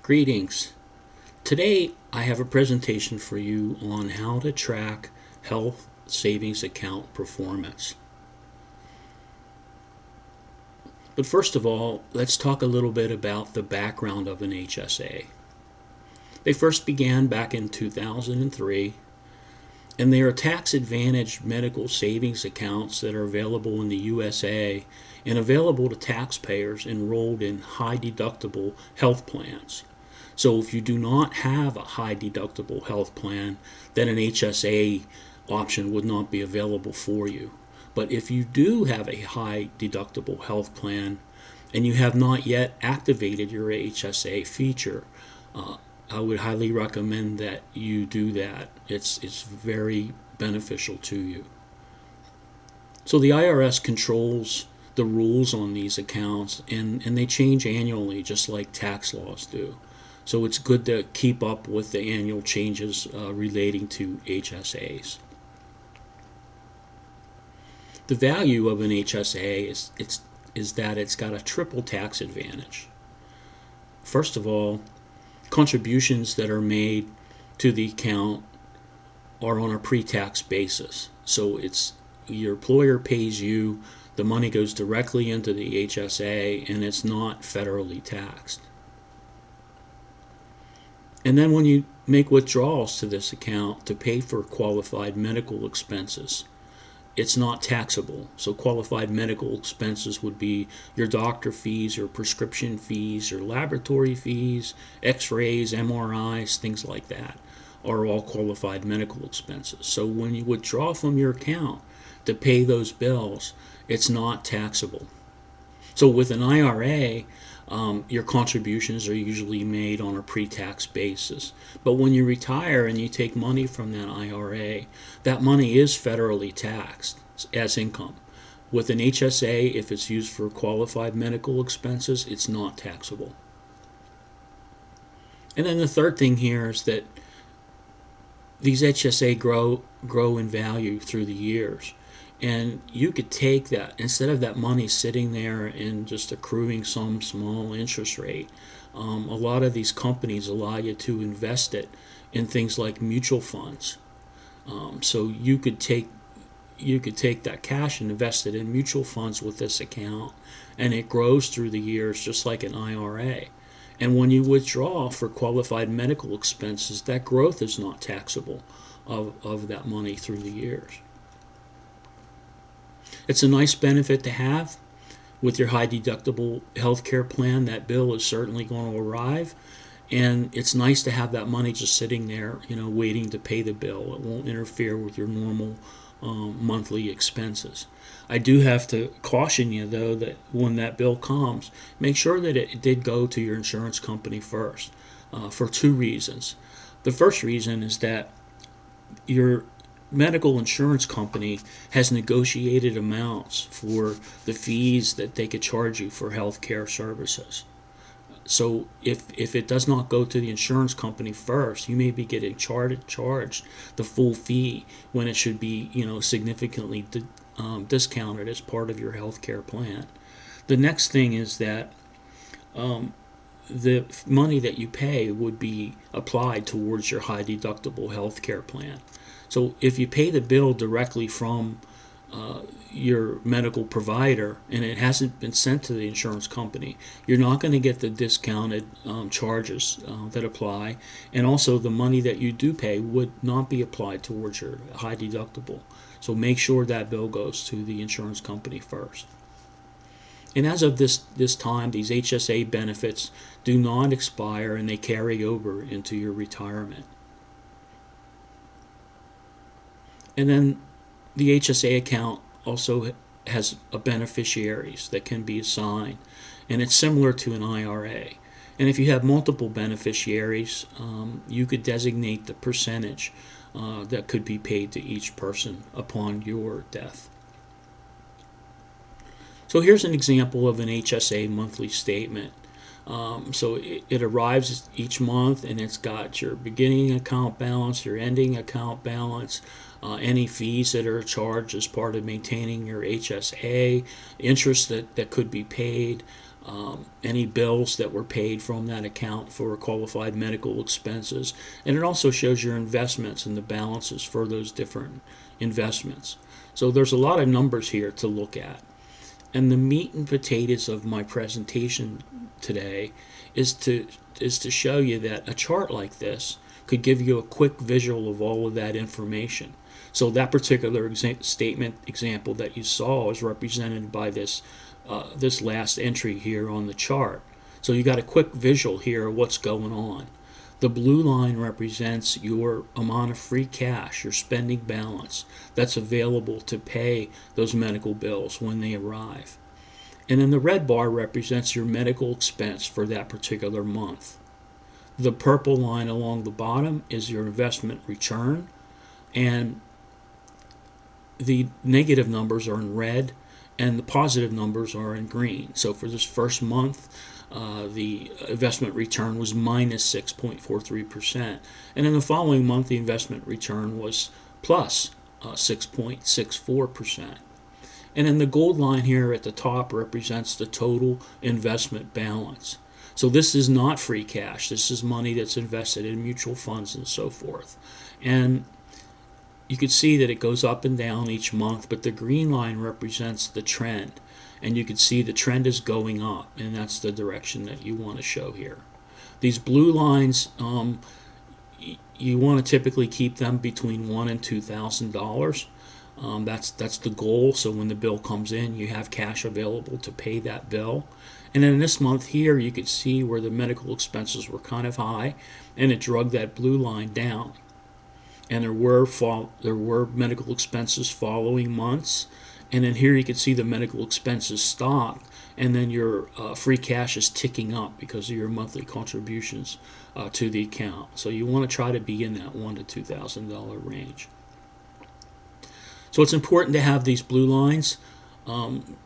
Greetings. Today I have a presentation for you on how to track health savings account performance. But first of all, let's talk a little bit about the background of an HSA. They first began back in 2003, and they are tax-advantaged medical savings accounts that are available in the USA and available to taxpayers enrolled in high-deductible health plans. So if you do not have a high-deductible health plan, then an HSA option would not be available for you. But if you do have a high-deductible health plan and you have not yet activated your HSA feature, I would highly recommend that you do that. It's very beneficial to you. So the IRS controls the rules on these accounts, and they change annually just like tax laws do. So it's good to keep up with the annual changes relating to HSAs. The value of an HSA is that it's got a triple tax advantage. First of all, contributions that are made to the account are on a pre-tax basis. So it's your employer pays you, the money goes directly into the HSA, and it's not federally taxed. And then when you make withdrawals to this account to pay for qualified medical expenses, it's not taxable. So qualified medical expenses would be your doctor fees, your prescription fees, your laboratory fees, x-rays, MRIs, things like that are all qualified medical expenses. So when you withdraw from your account to pay those bills, it's not taxable. So with an IRA, your contributions are usually made on a pre-tax basis. But when you retire and you take money from that IRA, that money is federally taxed as income. With an HSA, if it's used for qualified medical expenses, it's not taxable. And then the third thing here is that these HSA grow in value through the years. And you could take that, instead of that money sitting there and just accruing some small interest rate, a lot of these companies allow you to invest it in things like mutual funds. So you could take that cash and invest it in mutual funds with this account, and it grows through the years just like an IRA. And when you withdraw for qualified medical expenses, that growth is not taxable of that money through the years. It's a nice benefit to have. With your high deductible healthcare plan, that bill is certainly going to arrive, and it's nice to have that money just sitting there, waiting to pay the bill. It won't interfere with your normal monthly expenses. I do have to caution you, though, that when that bill comes, make sure that it did go to your insurance company first, for two reasons. The first reason is that your medical insurance company has negotiated amounts for the fees that they could charge you for health care services. So if it does not go to the insurance company first, you may be getting charged the full fee when it should be significantly discounted as part of your health care plan. The next thing is that the money that you pay would be applied towards your high deductible health care plan. So if you pay the bill directly from your medical provider and it hasn't been sent to the insurance company, you're not going to get the discounted charges that apply, and also the money that you do pay would not be applied towards your high deductible. So make sure that bill goes to the insurance company first. And as of this time, these HSA benefits do not expire, and they carry over into your retirement. And then the HSA account also has beneficiaries that can be assigned, and it's similar to an IRA. And if you have multiple beneficiaries, you could designate the percentage that could be paid to each person upon your death. So here's an example of an HSA monthly statement. So it arrives each month, and it's got your beginning account balance, your ending account balance, any fees that are charged as part of maintaining your HSA, interest that could be paid, any bills that were paid from that account for qualified medical expenses, and it also shows your investments and the balances for those different investments. So there's a lot of numbers here to look at. And the meat and potatoes of my presentation today is to show you that a chart like this could give you a quick visual of all of that information. So that particular example that you saw is represented by this last entry here on the chart. So you got a quick visual here of what's going on. The blue line represents your amount of free cash, your spending balance that's available to pay those medical bills when they arrive. And then the red bar represents your medical expense for that particular month. The purple line along the bottom is your investment return, and the negative numbers are in red and the positive numbers are in green. So for this first month, the investment return was minus 6.43%. And in the following month, the investment return was plus 6.64%. And then the gold line here at the top represents the total investment balance. So this is not free cash. This is money that's invested in mutual funds and so forth. And you can see that it goes up and down each month, but the green line represents the trend. And you can see the trend is going up, and that's the direction that you want to show here. These blue lines, you want to typically keep them between $1,000 and $2,000. That's the goal. So when the bill comes in, you have cash available to pay that bill. And then this month here, you could see where the medical expenses were kind of high, and it drug that blue line down. And there were medical expenses following months. And then here you can see the medical expenses stop, and then your free cash is ticking up because of your monthly contributions to the account. So you want to try to be in that $1,000 to $2,000 range. So it's important to have these blue lines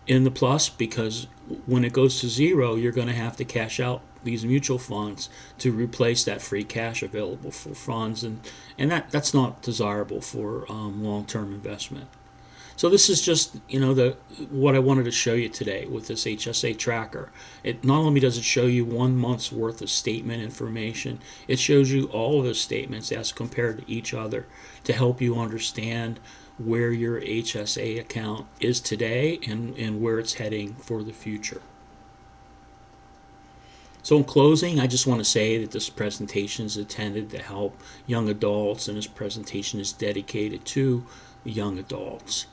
in the plus, because when it goes to zero, you're going to have to cash out these mutual funds to replace that free cash available for funds, and that's not desirable for long-term investment. So this is just, what I wanted to show you today with this HSA tracker. It not only does it show you 1 month's worth of statement information, it shows you all of those statements as compared to each other to help you understand where your HSA account is today and where it's heading for the future. So in closing, I just want to say that this presentation is intended to help young adults, and this presentation is dedicated to young adults.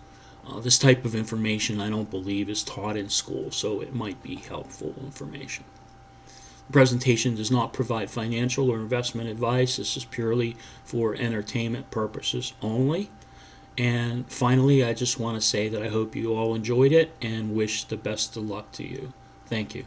This type of information I don't believe is taught in school, so it might be helpful information. The presentation does not provide financial or investment advice. This is purely for entertainment purposes only. And finally, I just want to say that I hope you all enjoyed it and wish the best of luck to you. Thank you.